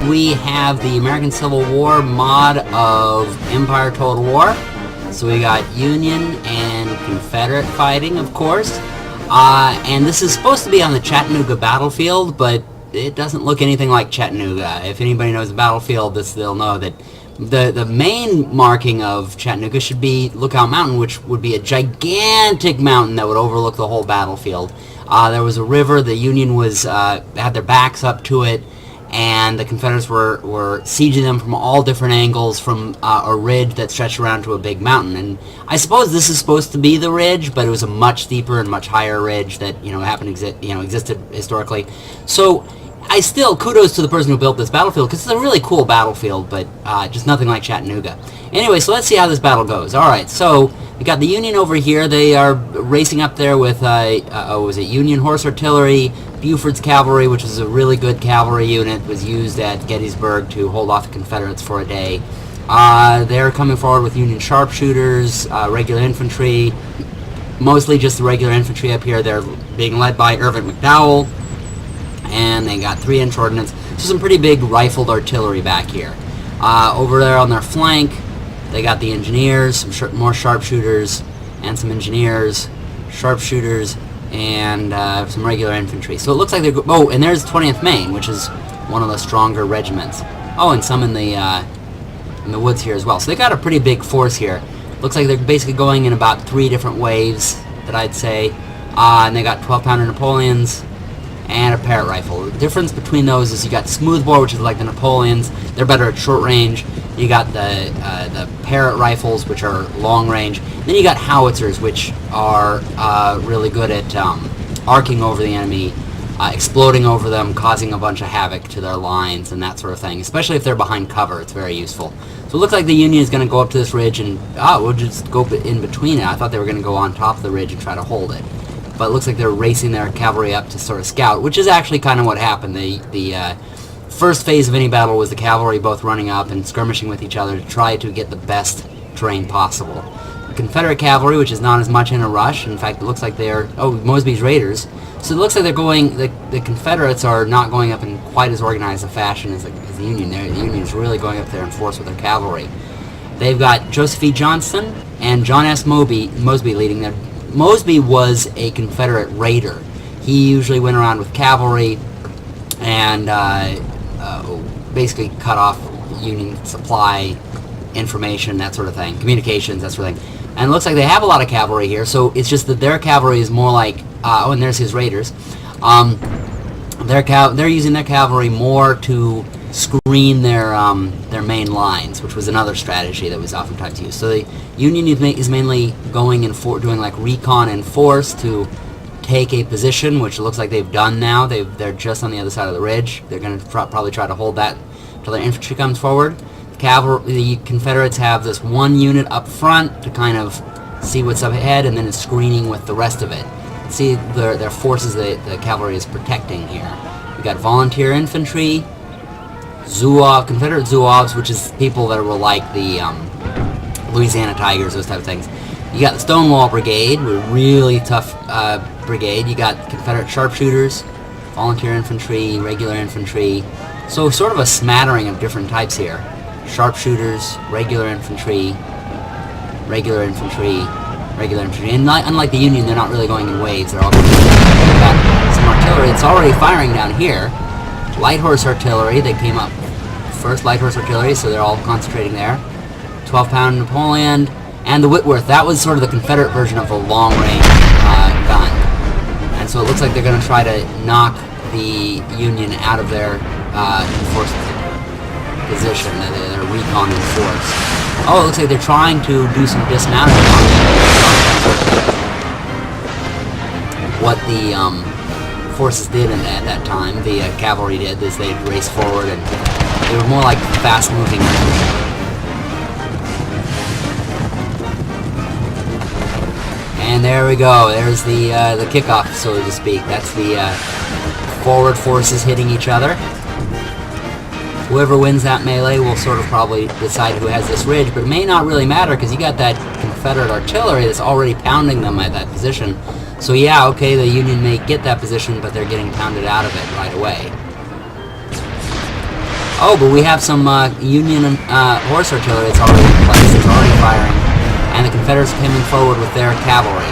we have the American Civil War mod of Empire Total War. So we got Union and Confederate fighting, of course. And this is supposed to be on the Chattanooga battlefield, but it doesn't look anything like Chattanooga. If anybody knows the battlefield, they'll know that the main marking of Chattanooga should be Lookout Mountain, which would be a gigantic mountain that would overlook the whole battlefield. There was a river. The Union had their backs up to it, and the Confederates were sieging them from all different angles from a ridge that stretched around to a big mountain. And I suppose this is supposed to be the ridge, but it was a much steeper and much higher ridge that existed historically. So kudos to the person who built this battlefield, because it's a really cool battlefield, but just nothing like Chattanooga. Anyway, so let's see how this battle goes. All right, so we got the Union over here. They are racing up there with Union Horse Artillery, Buford's Cavalry, which is a really good cavalry unit, was used at Gettysburg to hold off the Confederates for a day. They're coming forward with Union sharpshooters, regular infantry, mostly just the regular infantry up here. They're being led by Irvin McDowell, and they got 3-inch ordnance. So some pretty big rifled artillery back here. Over there on their flank, they got the engineers, some more sharpshooters, and some engineers, sharpshooters, and some regular infantry. So it looks like they're... Oh, and there's 20th Maine, which is one of the stronger regiments. Oh, and some in the woods here as well. So they got a pretty big force here. Looks like they're basically going in about 3 different waves, that I'd say. And they got 12-pounder Napoleons and a Parrott rifle. The difference between those is you got smoothbore, which is like the Napoleons. They're better at short range. You got the Parrott rifles, which are long range. Then you got howitzers, which are really good at arcing over the enemy, exploding over them, causing a bunch of havoc to their lines and that sort of thing. Especially if they're behind cover, it's very useful. So it looks like the Union is going to go up to this ridge and we'll just go in between it. I thought they were going to go on top of the ridge and try to hold it. But it looks like they're racing their cavalry up to sort of scout, which is actually kind of what happened. The first phase of any battle was the cavalry both running up and skirmishing with each other to try to get the best terrain possible. The Confederate cavalry, which is not as much in a rush, in fact it looks like they're... Oh, Mosby's Raiders. So it looks like they're going... The Confederates are not going up in quite as organized a fashion as the Union. The Union is really going up there in force with their cavalry. They've got Joseph E. Johnston and John S. Mosby leading their... Mosby was a Confederate raider. He usually went around with cavalry and basically cut off Union supply information, that sort of thing, communications, that sort of thing. And it looks like they have a lot of cavalry here, so it's just that their cavalry is more like... oh, and there's his raiders. They're using their cavalry more to screen their main lines, which was another strategy that was oftentimes used. So the Union is mainly going and doing like recon and force to take a position, which it looks like they've done now. They're just on the other side of the ridge. They're going to probably try to hold that until their infantry comes forward. The Confederates have this one unit up front to kind of see what's up ahead, and then it's screening with the rest of it. See their forces the cavalry is protecting here. We got volunteer infantry, Confederate Zouaves, which is people that were like the Louisiana Tigers, those type of things. You got the Stonewall Brigade, a really tough brigade. You got Confederate sharpshooters, volunteer infantry, regular infantry. So sort of a smattering of different types here. Sharpshooters, regular infantry, regular infantry, regular infantry. And unlike the Union, they're not really going in waves. They're all going got some artillery. It's already firing down here. Light horse artillery, they came up first, light horse artillery, so they're all concentrating there. 12-pound Napoleon, and the Whitworth. That was sort of the Confederate version of a long-range gun. And so it looks like they're going to try to knock the Union out of their force position, their recon and force. Oh, it looks like they're trying to do some dismounting on them. What the forces did at that time, the cavalry did, is they'd race forward, and they were more like fast-moving infantry. And there we go. There's the kickoff, so to speak. That's the forward forces hitting each other. Whoever wins that melee will sort of probably decide who has this ridge, but it may not really matter because you got that Confederate artillery that's already pounding them at that position. So yeah, okay, the Union may get that position, but they're getting pounded out of it right away. Oh, but we have some Union horse artillery that's already in place. It's already firing. And the Confederates are coming forward with their cavalry.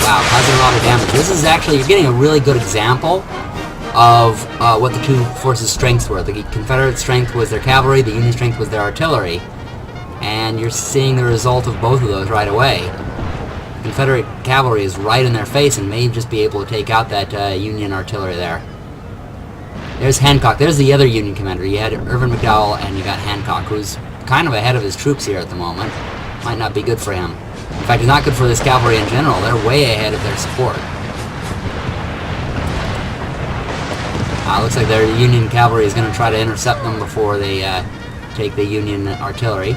Wow, causing a lot of damage. This is actually, you're getting a really good example of what the two forces' strengths were. The Confederate strength was their cavalry, the Union strength was their artillery. And you're seeing the result of both of those right away. Confederate cavalry is right in their face and may just be able to take out that Union artillery there. There's Hancock. There's the other Union commander. You had Irvin McDowell and you got Hancock, who's kind of ahead of his troops here at the moment. Might not be good for him. In fact, it's not good for this cavalry in general. They're way ahead of their support. Looks like their Union cavalry is going to try to intercept them before they take the Union artillery.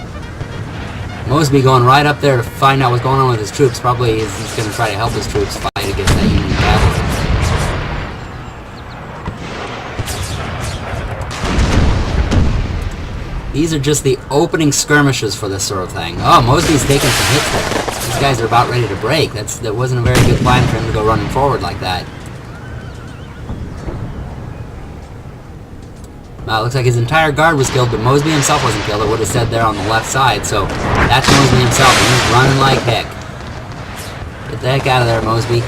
Mosby going right up there to find out what's going on with his troops. Probably he's going to try to help his troops fight against that Union cavalry. These are just the opening skirmishes for this sort of thing. Oh, Mosby's taking some hits there. These guys are about ready to break. That wasn't a very good plan for him to go running forward like that. Looks like his entire guard was killed, but Mosby himself wasn't killed. It would have said there on the left side. So that's Mosby himself, and he's running like heck. Get the heck out of there, Mosby.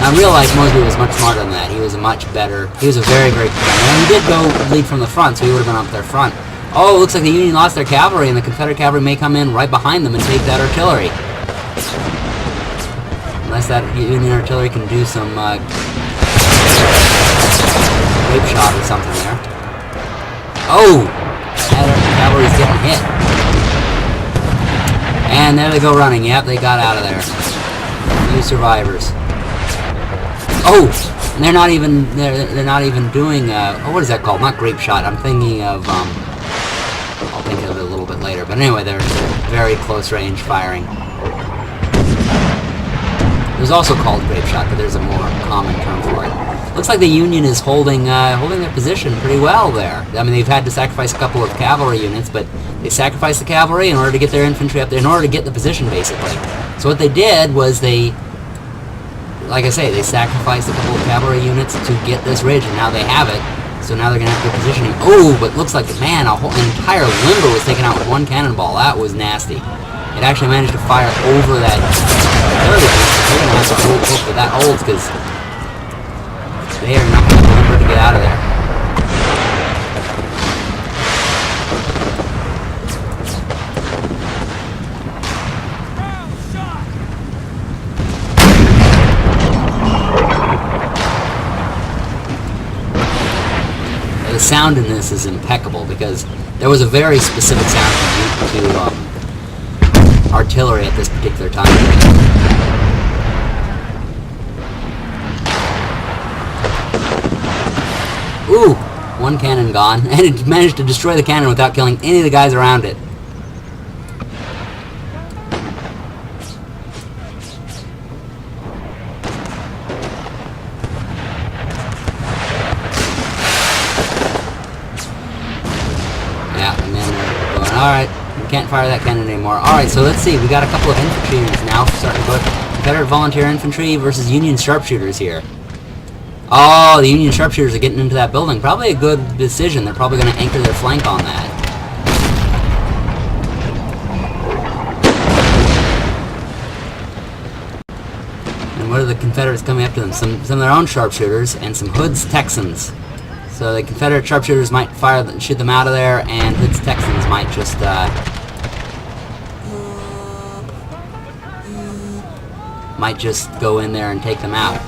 Now, in real life, Mosby was much smarter than that. He was a very, very good commander. And he did go lead from the front, so he would have been up there front. Oh, it looks like the Union lost their cavalry, and the Confederate cavalry may come in right behind them and take that artillery. Unless that Union artillery can do some grape shot or something there. Oh! That cavalry's getting hit. And there they go running. Yep, they got out of there. Few survivors. Oh! And they're not even doing what is that called? Not grape shot. I'm thinking of I'll think of it a little bit later. But anyway, they're very close range firing. It was also called grape shot, but there's a more common term for it. Looks like the Union is holding their position pretty well there. I mean, they've had to sacrifice a couple of cavalry units, but they sacrificed the cavalry in order to get their infantry up there, in order to get the position, basically. So what they did was like I say, they sacrificed a couple of cavalry units to get this ridge, and now they have it. So now they're going to have good positioning. Oh, but looks like, man, an entire limber was taken out with one cannonball. That was nasty. It actually managed to fire over that artillery piece. They're going to have to hope that holds, because they are not going to remember to get out of there. The sound in this is impeccable, because there was a very specific sound to artillery at this particular time. Ooh! One cannon gone, and it managed to destroy the cannon without killing any of the guys around it. Yeah, the men are going, alright, we can't fire that cannon anymore. Alright, so let's see, we got a couple of infantry units now starting to go. Confederate volunteer infantry versus Union sharpshooters here. Oh, the Union sharpshooters are getting into that building. Probably a good decision. They're probably going to anchor their flank on that. And what are the Confederates coming up to them? Some of their own sharpshooters and some Hood's Texans. So the Confederate sharpshooters might shoot them out of there, and Hood's Texans might just go in there and take them out.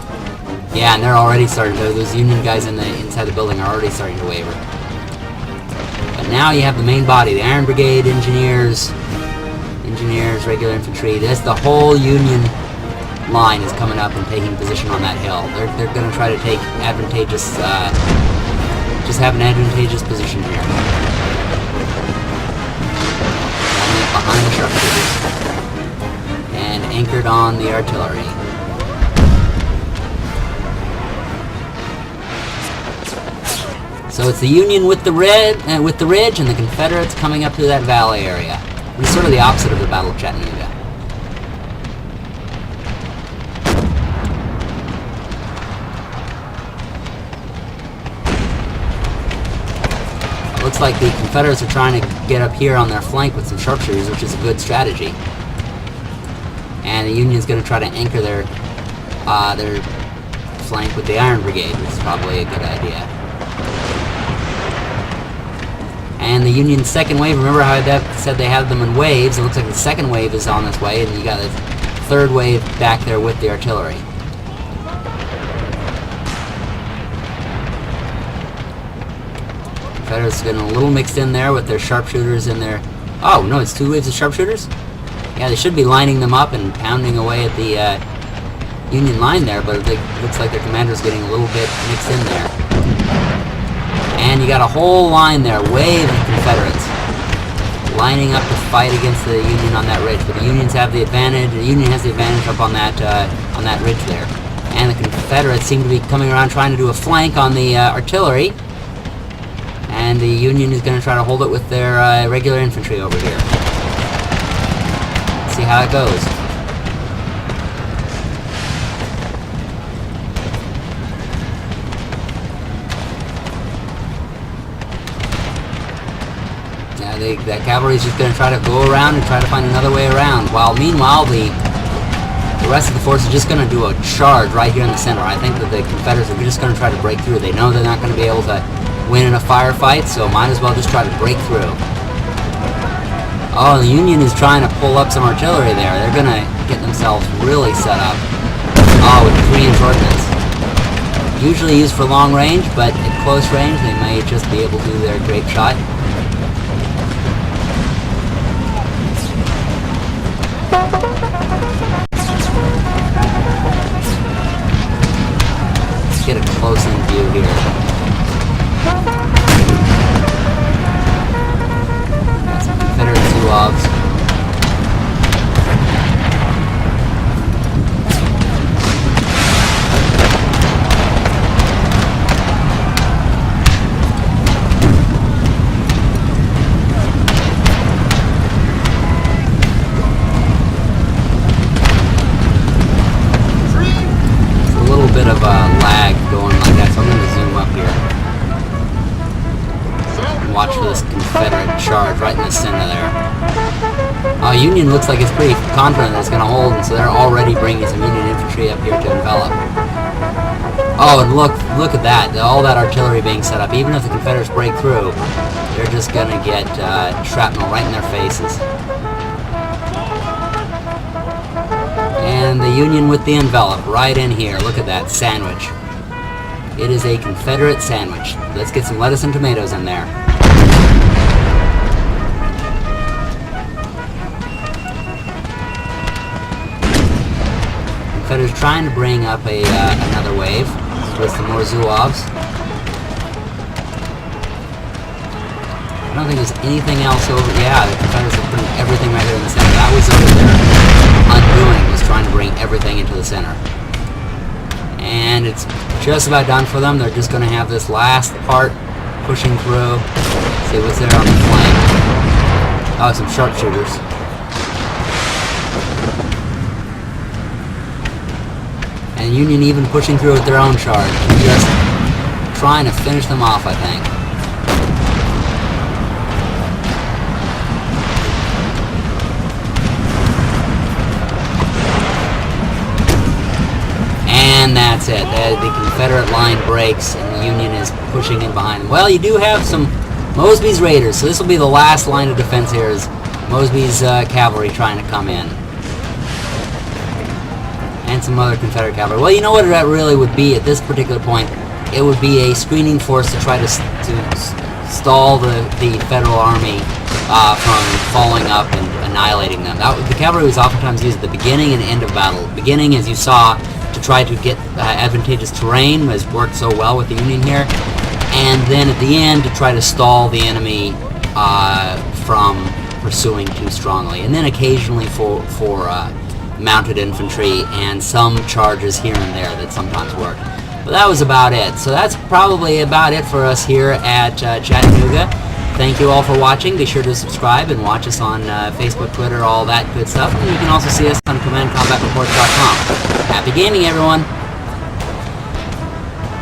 Yeah, and they're already starting to, those Union guys inside the building are already starting to waver. But now you have the main body, the Iron Brigade, engineers, regular infantry. The whole Union line is coming up and taking position on that hill. They're going to try to take advantageous, just have an advantageous position here. Lining up behind the sharpshooters. And anchored on the artillery. So it's the Union with the ridge, and the Confederates coming up to that valley area. It's sort of the opposite of the Battle of Chattanooga. Looks like the Confederates are trying to get up here on their flank with some sharpshooters, which is a good strategy. And the Union's going to try to anchor their flank with the Iron Brigade, which is probably a good idea. And the Union's second wave, remember how I said they had them in waves? It looks like the second wave is on its way, and you got a third wave back there with the artillery. Confederates getting a little mixed in there with their sharpshooters and their... Oh, no, it's two waves of sharpshooters? Yeah, they should be lining them up and pounding away at the Union line there, but it looks like their commander's getting a little bit mixed in there. And you got a whole line there, wave of Confederates, lining up to fight against the Union on that ridge. But the Unions have the advantage. The Union has the advantage up on that ridge there. And the Confederates seem to be coming around trying to do a flank on the artillery. And the Union is going to try to hold it with their regular infantry over here. Let's see how it goes. Yeah, the cavalry is just going to try to go around and try to find another way around. While meanwhile, the rest of the force is just going to do a charge right here in the center. I think that the Confederates are just going to try to break through. They know they're not going to be able to win in a firefight, so might as well just try to break through. Oh, the Union is trying to pull up some artillery there. They're going to get themselves really set up. Oh, with 3-inch ordnance. Usually used for long range, but at close range they may just be able to do their grape shot. Let's get a close-in view here. Logs. It's a little bit of a lag going like that, so I'm going to zoom up here and watch for this Confederate charge right in the center there. Union looks like it's pretty confident that it's going to hold, and so they're already bringing some Union infantry up here to envelop. Oh, and look at that. All that artillery being set up. Even if the Confederates break through, they're just going to get shrapnel right in their faces. And the Union with the envelop right in here. Look at that sandwich. It is a Confederate sandwich. Let's get some lettuce and tomatoes in there. Confederates trying to bring up another wave with some more Zouaves. I don't think there's anything else over. Yeah, the Confederates are putting everything right here in the center. That was over there. Undoing was trying to bring everything into the center. And it's just about done for them. They're just going to have this last part pushing through. See what's there on the flank. Oh, some sharpshooters. And Union even pushing through with their own charge. Just trying to finish them off, I think. And that's it. The Confederate line breaks and the Union is pushing in behind them. Well, you do have some Mosby's Raiders, so this will be the last line of defense here is Mosby's cavalry trying to come in. And some other Confederate cavalry. Well, you know what that really would be at this particular point? It would be a screening force to try to stall the Federal Army from falling up and annihilating them. The cavalry was oftentimes used at the beginning and end of battle. Beginning, as you saw, to try to get advantageous terrain, has worked so well with the Union here. And then at the end, to try to stall the enemy from pursuing too strongly. And then occasionally for mounted infantry and some charges here and there that sometimes work. But that was about it. So that's probably about it for us here at Chattanooga. Thank you all for watching. Be sure to subscribe and watch us on Facebook, Twitter, all that good stuff. And you can also see us on commandcombatreport.com. Happy gaming, everyone!